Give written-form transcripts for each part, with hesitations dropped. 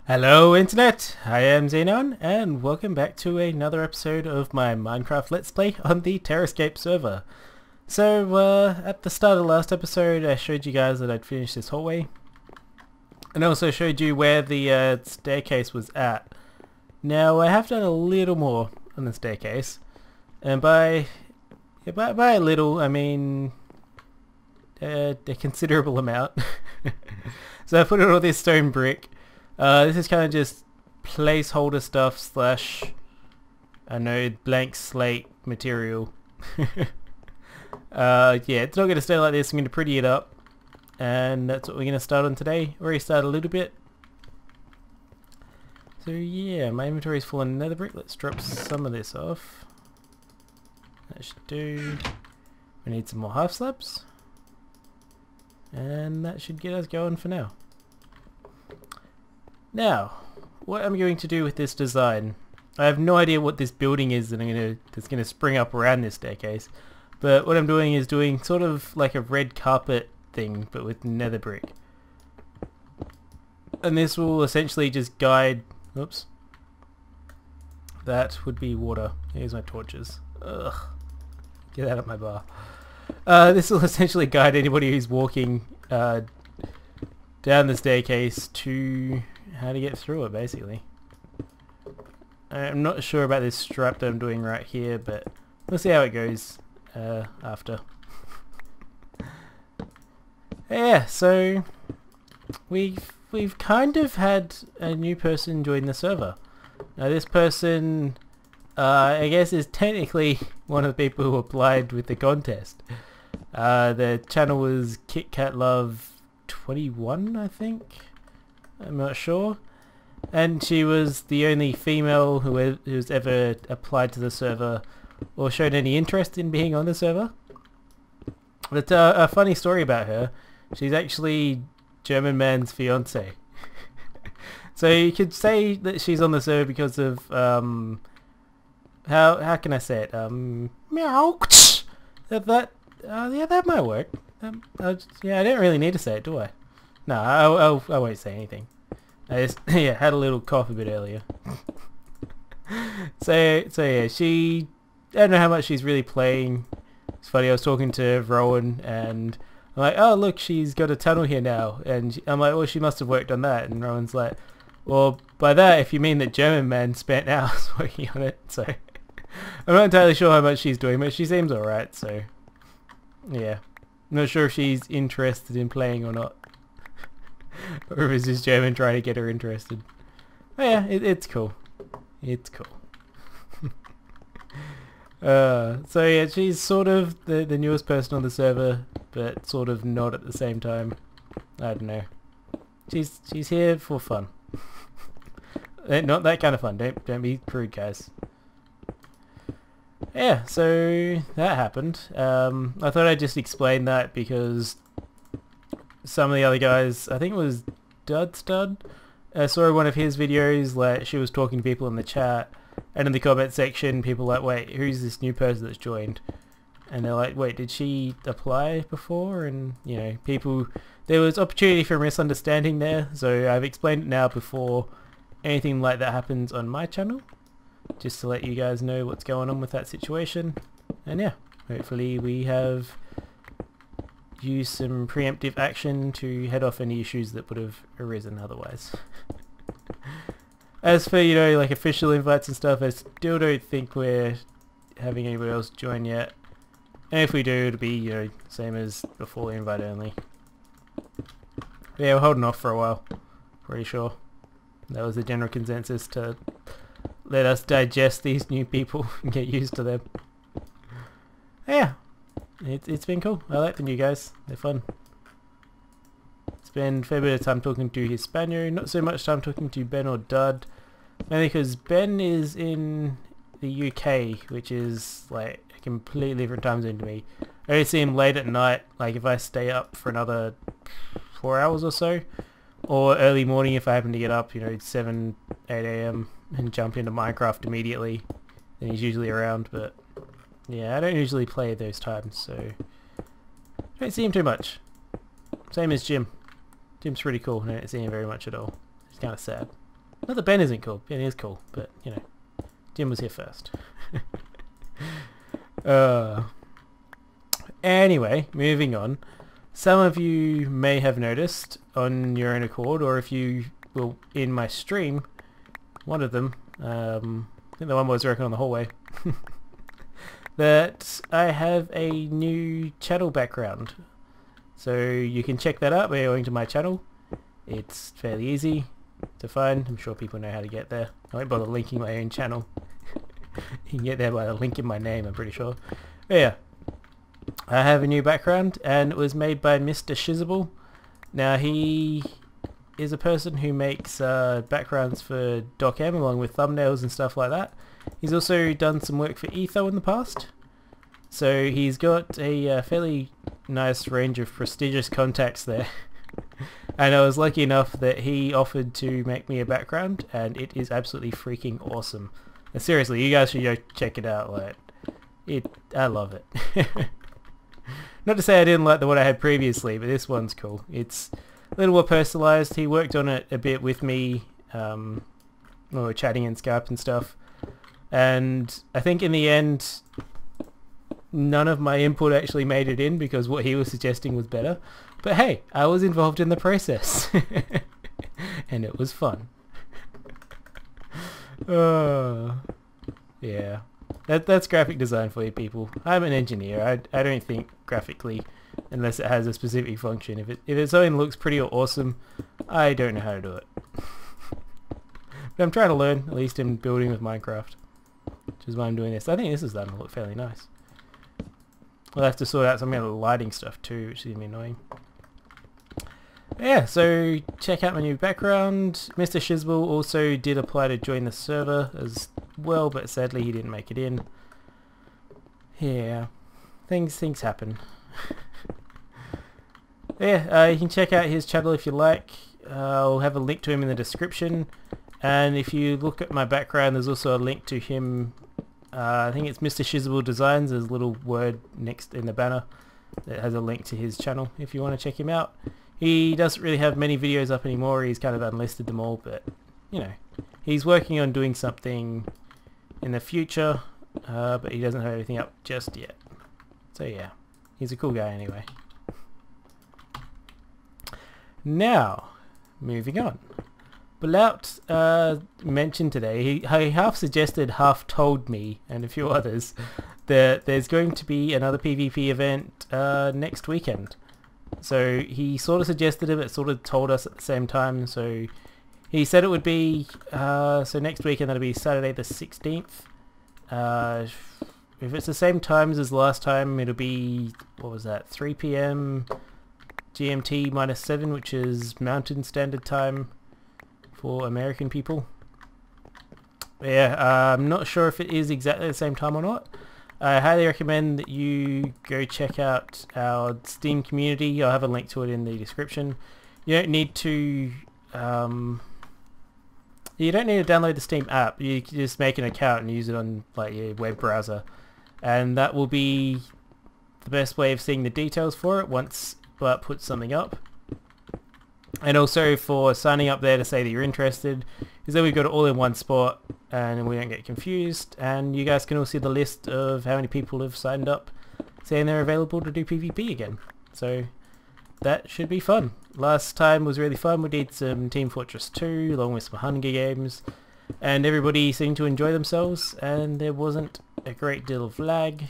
Hello Internet, I am Xenoun and welcome back to another episode of my Minecraft Let's Play on the Terrascape server. So at the start of the last episode I showed you guys that I'd finished this hallway and also showed you where the staircase was at. Now I have done a little more on the staircase, and by a little I mean a considerable amount. So I put in all this stone brick. This is kind of just placeholder stuff slash, I know, blank slate material. Yeah, it's not going to stay like this. I'm going to pretty it up, and that's what we're going to start on today. Already started a little bit. So yeah, my inventory is full of nether brick. Let's drop some of this off. That should do. We need some more half slabs, and that should get us going for now. Now, what I'm going to do with this design, I have no idea what this building is that's going to spring up around this staircase, but what I'm doing is doing sort of like a red carpet thing, but with nether brick. And this will essentially just guide, oops, that would be water. Here's my torches. Ugh, get out of my bar. This will essentially guide anybody who's walking down the staircase to how to get through it, basically. I'm not sure about this strap that I'm doing right here, but we'll see how it goes after. Yeah, so we've kind of had a new person join the server. Now this person, I guess, is technically one of the people who applied with the contest. The channel was KitKatLove21, I think. I'm not sure. And she was the only female who's ever applied to the server or showed any interest in being on the server. But a funny story about her, she's actually German man's fiance. So you could say that she's on the server because of how can I say it? Meow. Yeah, that might work. Yeah, I don't really need to say it, do I? No, I won't say anything. I just yeah, had a little cough a bit earlier. So yeah, I don't know how much she's really playing. It's funny, I was talking to Rowan and I'm like, oh look, she's got a tunnel here now, and I'm like, well, she must have worked on that, and Rowan's like, well, by that if you mean that German man spent hours working on it. So I'm not entirely sure how much she's doing, but she seems alright, so yeah. I'm not sure if she's interested in playing or not. Or is this German trying to get her interested? Oh yeah, it's cool. It's cool. So yeah, she's sort of the newest person on the server, but sort of not at the same time. I don't know. She's here for fun. Not that kind of fun. Don't be crude, guys. Yeah, so that happened. I thought I'd just explain that because some of the other guys, I think it was Dudstud, I saw one of his videos, like she was talking to people in the chat, and in the comment section people were like, wait, who's this new person that's joined? And they're like, wait, did she apply before? And you know, there was opportunity for misunderstanding there, so I've explained it now before anything like that happens on my channel, just to let you guys know what's going on with that situation. And yeah, hopefully we have use some preemptive action to head off any issues that would have arisen otherwise. As for, you know, like official invites and stuff, I still don't think we're having anybody else join yet. And if we do, it'll be, you know, same as before, invite only. But yeah, we're holding off for a while. Pretty sure. That was the general consensus, to let us digest these new people and get used to them. Yeah. It's been cool. I like the new guys. They're fun. Spend a fair bit of time talking to Hispano, not so much time talking to Ben or Dud, mainly because Ben is in the UK, which is like a completely different time zone to me. I only see him late at night, like if I stay up for another 4 hours or so, or early morning if I happen to get up, you know, 7, 8 AM and jump into Minecraft immediately, then he's usually around. But yeah, I don't usually play at those times, so don't see him too much. Same as Jim. Jim's pretty cool, I don't see him very much at all. It's kind of sad. Not that Ben isn't cool. Ben is cool, but you know, Jim was here first. Anyway, moving on. Some of you may have noticed on your own accord, or if you will in my stream, one of them, I think the one was working on the hallway, that I have a new channel background. So you can check that out by going to my channel. It's fairly easy to find. I'm sure people know how to get there. I won't bother linking my own channel. You can get there by the link in my name, I'm pretty sure. But yeah, I have a new background, and it was made by Mr. Shizzable. Now he is a person who makes backgrounds for DocM along with thumbnails and stuff like that. He's also done some work for Etho in the past. So he's got a fairly nice range of prestigious contacts there. And I was lucky enough that he offered to make me a background, and it is absolutely freaking awesome. Now, seriously, you guys should go check it out. Like, I love it. Not to say I didn't like the one I had previously, but this one's cool. It's a little more personalized. He worked on it a bit with me. We were chatting in Skype and stuff. And I think in the end, none of my input actually made it in because what he was suggesting was better. But hey, I was involved in the process. And it was fun. Yeah. That's graphic design for you people. I'm an engineer. I don't think graphically unless it has a specific function. If it something looks pretty or awesome, I don't know how to do it. But I'm trying to learn, at least in building with Minecraft. Which is why I'm doing this. I think this is starting to look fairly nice. We'll have to sort out some of the lighting stuff too, which is going to be annoying. Yeah, so check out my new background. Mr. Shizzable also did apply to join the server as well, but sadly he didn't make it in. Yeah, things happen. Yeah, you can check out his channel if you like. I'll have a link to him in the description. And if you look at my background, there's also a link to him. I think it's Mr. Shizzable Designs. There's a little word next in the banner that has a link to his channel if you want to check him out. He doesn't really have many videos up anymore. He's kind of unlisted them all, but you know, he's working on doing something in the future, but he doesn't have anything up just yet. So yeah, he's a cool guy anyway. Now, moving on. Blout mentioned today, he half suggested, half told me, and a few others, that there's going to be another PvP event next weekend. So he sort of suggested it, but sort of told us at the same time. So he said it would be, so next weekend that'll be Saturday the 16th. If it's the same times as last time, it'll be, what was that, 3 PM GMT -7, which is Mountain Standard Time for American people. But yeah, I'm not sure if it is exactly the same time or not. I highly recommend that you go check out our Steam community. I'll have a link to it in the description. You don't need to download the Steam app. You can just make an account and use it on like your web browser, and that will be the best way of seeing the details for it once Bart puts something up. And also for signing up there to say that you're interested, is that we've got it all in one spot and we don't get confused, and you guys can all see the list of how many people have signed up saying they're available to do PvP again. So that should be fun. Last time was really fun. We did some Team Fortress 2 along with some Hunger Games, and everybody seemed to enjoy themselves, and there wasn't a great deal of lag.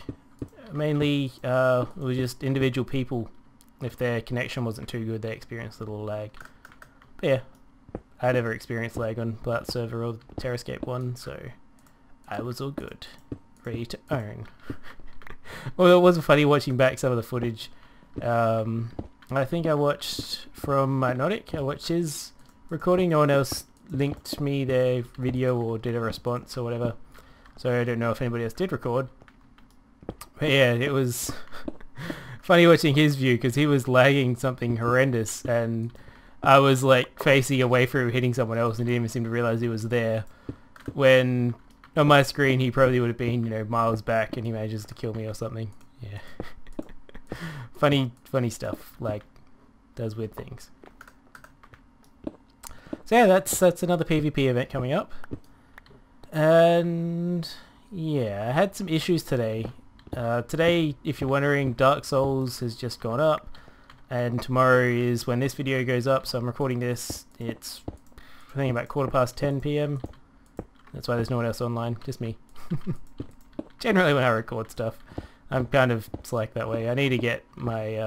Mainly it was just individual people. If their connection wasn't too good, they experienced a little lag. But yeah, I never experienced lag on Blout server or the Terrascape one, so I was all good. Ready to earn. Well, it was funny watching back some of the footage. I think I watched from Mynotic. I watched his recording. No one else linked me their video or did a response or whatever. So I don't know if anybody else did record. But yeah, it was funny watching his view because he was lagging something horrendous, and I was like facing away from hitting someone else and didn't even seem to realize he was there. When on my screen he probably would have been, you know, miles back, and he manages to kill me or something. Yeah. funny stuff. Like, does weird things. So So yeah, that's another PvP event coming up. And yeah, I had some issues today. Today, if you're wondering, Dark Souls has just gone up, and tomorrow is when this video goes up, so I'm recording this. It's, I think, about 10:15 PM. That's why there's no one else online, just me. Generally when I record stuff, I'm kind of slack that way. I need to get my,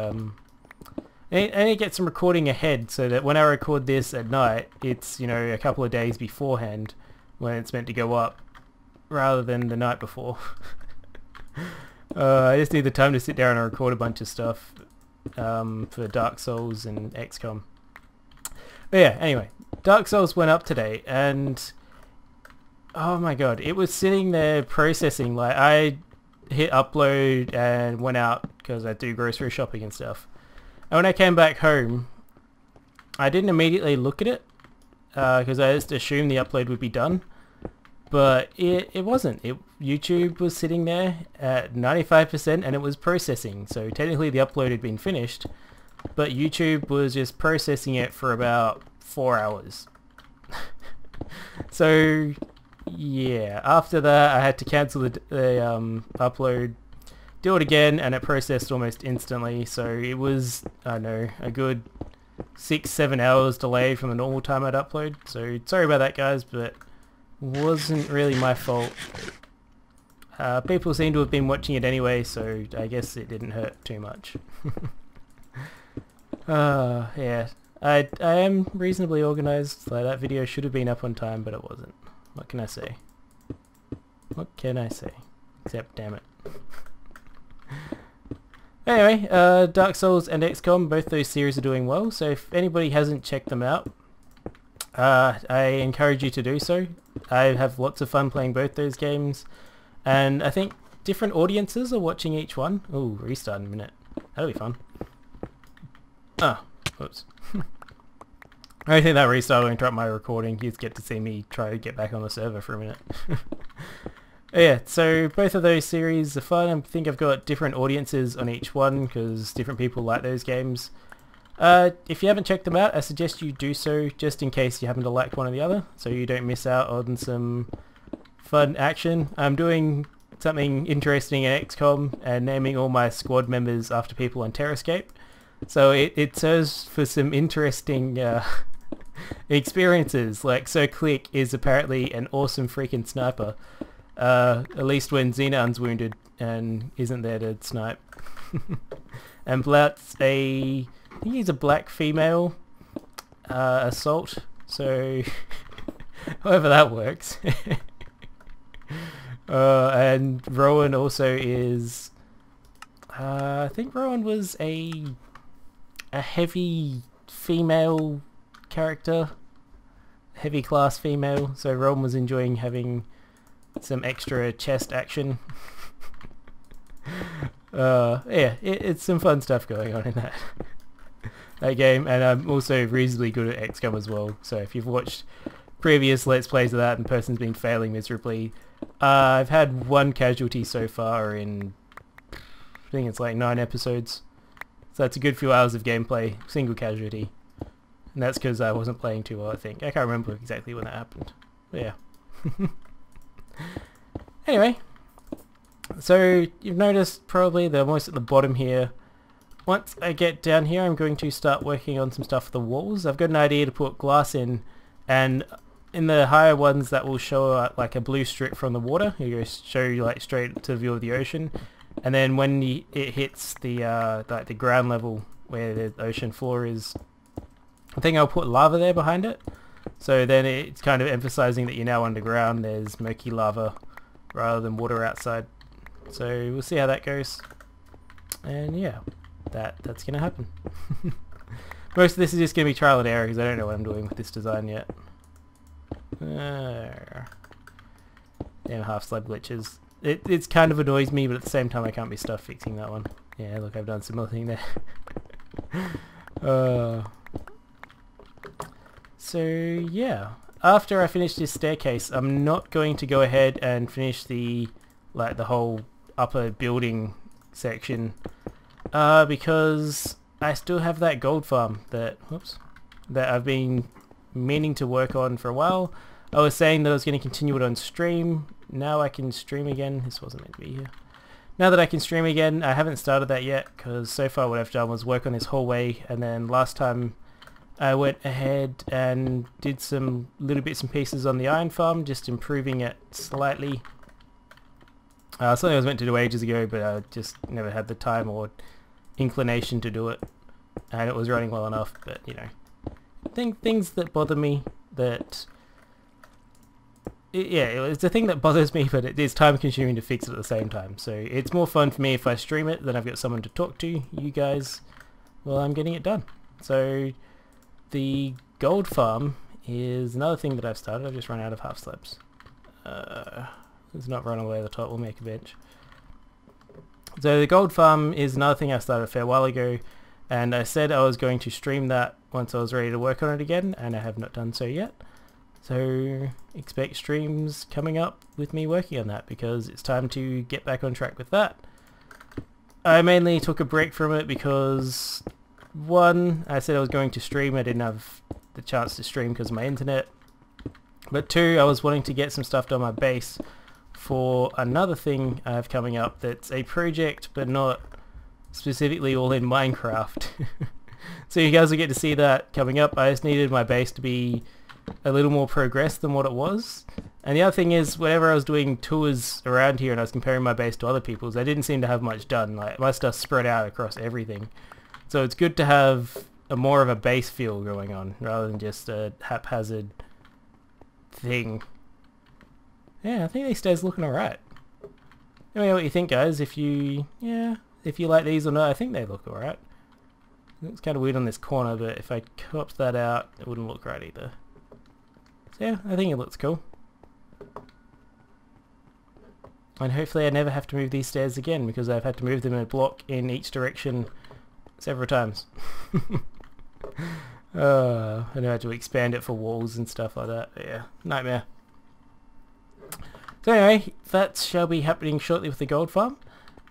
I need to get some recording ahead so that when I record this at night, it's, you know, a couple of days beforehand when it's meant to go up, rather than the night before. I just need the time to sit down and record a bunch of stuff for Dark Souls and XCOM. But yeah, anyway, Dark Souls went up today, and oh my god, it was sitting there processing. Like, I hit upload and went out because I do grocery shopping and stuff. And when I came back home, I didn't immediately look at it because I just assumed the upload would be done. But it wasn't. YouTube was sitting there at 95% and it was processing. So technically the upload had been finished, but YouTube was just processing it for about 4 hours. So yeah, after that I had to cancel the upload, do it again, and it processed almost instantly. So it was, I don't know, a good 6-7 hours delay from the normal time I'd upload. So sorry about that, guys, but wasn't really my fault. People seem to have been watching it anyway, so I guess it didn't hurt too much. Yeah, I am reasonably organised. Like, that video should have been up on time, but it wasn't. What can I say? What can I say? Except, damn it. Anyway, Dark Souls and XCOM, both those series are doing well, so if anybody hasn't checked them out, I encourage you to do so. I have lots of fun playing both those games, and I think different audiences are watching each one. Ooh, restart in a minute. That'll be fun. Ah, oops. I don't think that restart will interrupt my recording. You just get to see me try to get back on the server for a minute. Yeah, so both of those series are fun. I think I've got different audiences on each one because different people like those games. If you haven't checked them out, I suggest you do so, just in case you happen to like one or the other, so you don't miss out on some fun action. I'm doing something interesting in XCOM and naming all my squad members after people on Terrascape, so it serves for some interesting experiences. Like, So Click is apparently an awesome freaking sniper, at least when Xenoun's wounded and isn't there to snipe. And Blout's I think he's a black female assault, so however that works. And Rowan also is, I think Rowan was a heavy female character, heavy class female, so Rowan was enjoying having some extra chest action. Yeah, it's some fun stuff going on in that game, and I'm also reasonably good at XCOM as well, so if you've watched previous Let's Plays of that and the person's been failing miserably, I've had one casualty so far in, I think it's like 9 episodes, so that's a good few hours of gameplay, single casualty, and that's because I wasn't playing too well, I think. I can't remember exactly when that happened, but yeah. Anyway, so you've noticed probably that I'm almost at the bottom here. Once I get down here, I'm going to start working on some stuff for the walls. I've got an idea to put glass in, and in the higher ones that will show like a blue strip from the water. It will show you like straight to the view of the ocean, and then when it hits the like the ground level where the ocean floor is, I think I'll put lava there behind it. So then it's kind of emphasizing that you're now underground. There's murky lava rather than water outside. So we'll see how that goes. And yeah, that's gonna happen. Most of this is just gonna be trial and error because I don't know what I'm doing with this design yet. Damn half-slab glitches. It's kind of annoys me, but at the same time I can't be stuff fixing that one. Yeah, look, I've done similar thing there. So yeah, after I finish this staircase, I'm not going to go ahead and finish the whole upper building section, because I still have that gold farm that I've been meaning to work on for a while. I was saying that I was going to continue it on stream. Now I can stream again. This wasn't meant to be here. Now that I can stream again, I haven't started that yet because so far what I've done was work on this hallway, and then last time I went ahead and did some little bits and pieces on the iron farm, just improving it slightly. Something I was meant to do ages ago, but I just never had the time or inclination to do it, and it was running well enough. But you know, things that bother me, that it's a thing that bothers me, but it is time consuming to fix it at the same time. So it's more fun for me if I stream it, then I've got someone to talk to, you guys, while I'm getting it done. So the gold farm is another thing that I've started. I've just run out of half slabs. Let's not run away the top, we'll make a bench. So the gold farm is another thing I started a fair while ago, and I said I was going to stream that once I was ready to work on it again, and I have not done so yet. So expect streams coming up with me working on that, because it's time to get back on track with that. I mainly took a break from it because, one, I said I was going to stream, I didn't have the chance to stream because of my internet. But two, I was wanting to get some stuff done on my base for another thing I have coming up that's a project but not specifically all in Minecraft. So you guys will get to see that coming up. I just needed my base to be a little more progressed than what it was. And the other thing is, whenever I was doing tours around here and I was comparing my base to other people's, I didn't seem to have much done. Like, my stuff's spread out across everything. So it's good to have a more of a base feel going on rather than just a haphazard thing. Yeah, I think these stairs looking alright. Let me know what you think, guys. If you like these or not. I think they look alright. It's kind of weird on this corner, but if I cropped that out, it wouldn't look right either. So yeah, I think it looks cool. And hopefully I never have to move these stairs again, because I've had to move them in a block in each direction several times. I know I had to expand it for walls and stuff like that. But yeah, nightmare. So anyway, that shall be happening shortly with the gold farm.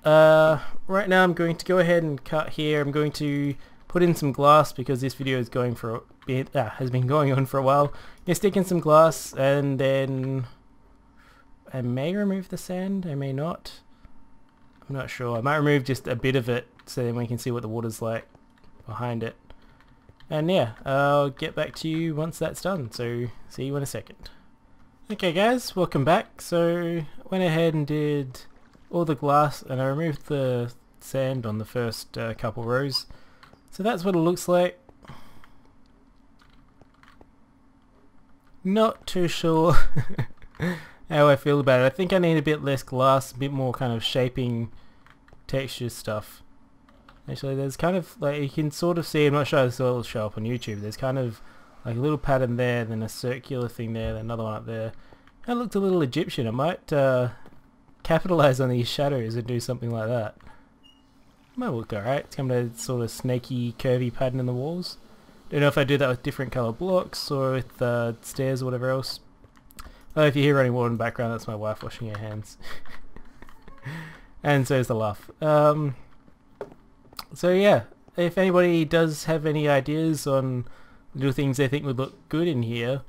Right now I'm going to go ahead and cut here. I'm going to put in some glass because this video is going for a bit, has been going on for a while. I'm gonna stick in some glass, and then I may remove the sand, I may not. I'm not sure. I might remove just a bit of it so then we can see what the water's like behind it. And yeah, I'll get back to you once that's done, so see you in a second. Okay guys, welcome back. So went ahead and did all the glass, and I removed the sand on the first couple rows. So that's what it looks like. Not too sure how I feel about it. I think I need a bit less glass, a bit more kind of shaping texture stuff. Actually, there's kind of, like, you can sort of see, I'm not sure if this will show up on YouTube, there's kind of like a little pattern there, then a circular thing there, then another one up there. That looked a little Egyptian. I might capitalize on these shadows and do something like that. Might look alright. It's kind of a sort of snaky, curvy pattern in the walls. Don't know if I do that with different colour blocks or with stairs or whatever else. Oh, if you hear running water in the background, that's my wife washing her hands. And so is the laugh. So yeah, if anybody does have any ideas on little things they think would look good in here,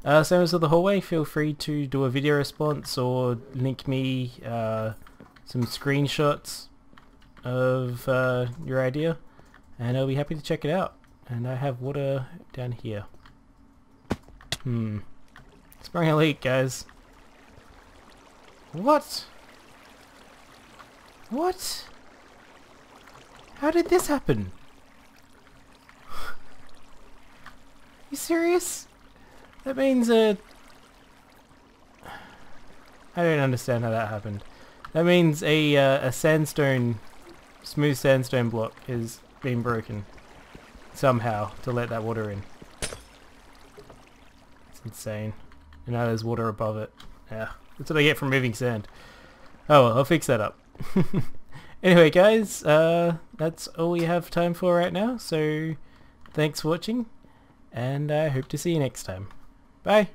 same as with the hallway, feel free to do a video response or link me some screenshots of your idea, and I'll be happy to check it out. And I have water down here. Sprung a leak, guys. What? What? How did this happen? You serious? That means I don't understand how that happened. That means a sandstone, smooth sandstone block has been broken somehow to let that water in. It's insane. And now there's water above it. Yeah, that's what I get from moving sand. Oh well, I'll fix that up. Anyway guys, that's all we have time for right now, so thanks for watching, and I hope to see you next time. Bye!